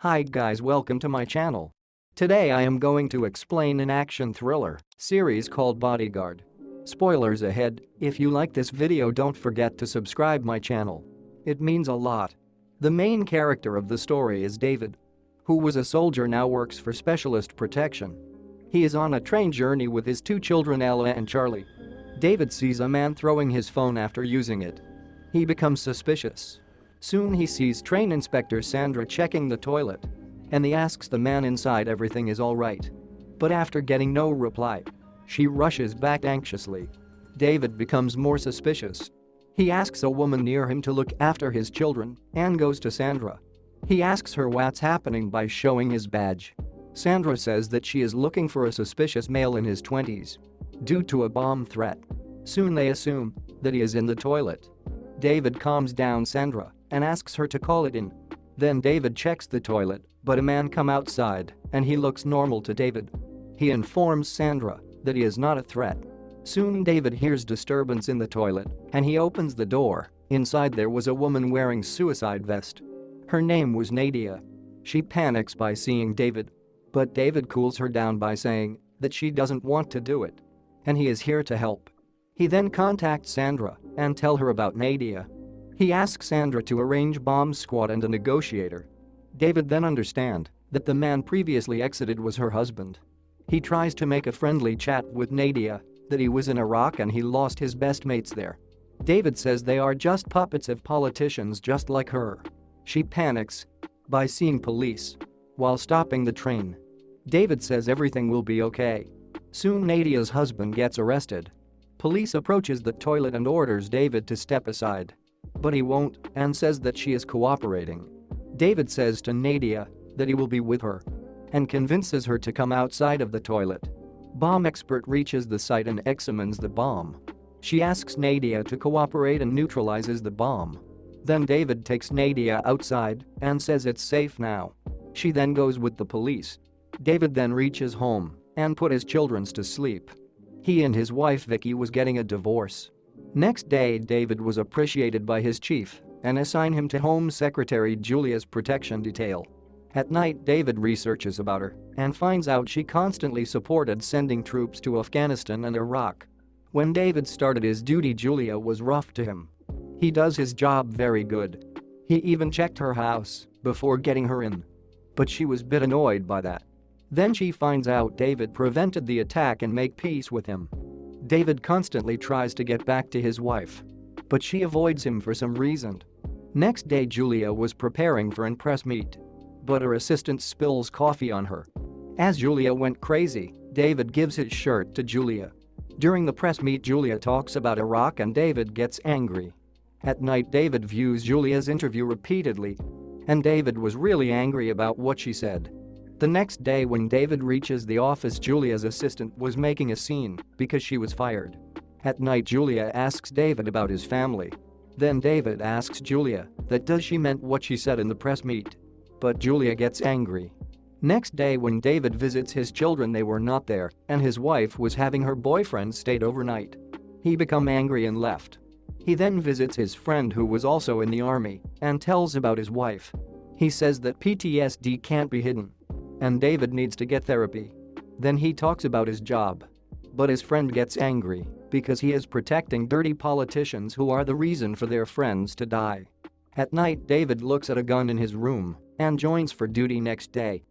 Hi guys, welcome to my channel. Today I am going to explain an action thriller series called Bodyguard. Spoilers ahead, if you like this video don't forget to subscribe my channel. It means a lot. The main character of the story is David, who was a soldier now works for Specialist Protection. He is on a train journey with his two children Ella and Charlie. David sees a man throwing his phone after using it. He becomes suspicious. Soon he sees train inspector Sandra checking the toilet. And he asks the man inside everything is alright. But after getting no reply, she rushes back anxiously. David becomes more suspicious. He asks a woman near him to look after his children and goes to Sandra. He asks her what's happening by showing his badge. Sandra says that she is looking for a suspicious male in his 20s due to a bomb threat. Soon they assume that he is in the toilet. David calms down Sandra and asks her to call it in. Then David checks the toilet, but a man come outside and he looks normal to David. He informs Sandra that he is not a threat. Soon David hears disturbance in the toilet and he opens the door. Inside there was a woman wearing suicide vest. Her name was Nadia. She panics by seeing David. But David cools her down by saying that she doesn't want to do it. And he is here to help. He then contacts Sandra and tell her about Nadia. He asks Sandra to arrange bomb squad and a negotiator. David then understands that the man previously exited was her husband. He tries to make a friendly chat with Nadia that he was in Iraq and he lost his best mates there. David says they are just puppets of politicians just like her. She panics by seeing police while stopping the train. David says everything will be okay. Soon Nadia's husband gets arrested. Police approaches the toilet and orders David to step aside. But he won't and says that she is cooperating. David says to Nadia that he will be with her and convinces her to come outside of the toilet. Bomb expert reaches the site and examines the bomb. She asks Nadia to cooperate and neutralizes the bomb. Then David takes Nadia outside and says it's safe now. She then goes with the police. David then reaches home and put his children to sleep. He and his wife Vicky was getting a divorce. Next day David was appreciated by his chief and assigned him to Home Secretary Julia's protection detail. At night David researches about her and finds out she constantly supported sending troops to Afghanistan and Iraq. When David started his duty Julia was rough to him. He does his job very good. He even checked her house before getting her in. But she was a bit annoyed by that. Then she finds out David prevented the attack and make peace with him. David constantly tries to get back to his wife. But she avoids him for some reason. Next day Julia was preparing for a press meet. But her assistant spills coffee on her. As Julia went crazy, David gives his shirt to Julia. During the press meet Julia talks about Iraq and David gets angry. At night David views Julia's interview repeatedly. And David was really angry about what she said. The next day when David reaches the office Julia's assistant was making a scene because she was fired. At night Julia asks David about his family. Then David asks Julia that does she meant what she said in the press meet. But Julia gets angry. Next day when David visits his children they were not there and his wife was having her boyfriend stayed overnight. He become angry and left. He then visits his friend who was also in the army and tells about his wife. He says that PTSD can't be hidden. And David needs to get therapy. Then he talks about his job. But his friend gets angry because he is protecting dirty politicians who are the reason for their friends to die. At night David looks at a gun in his room and joins for duty next day.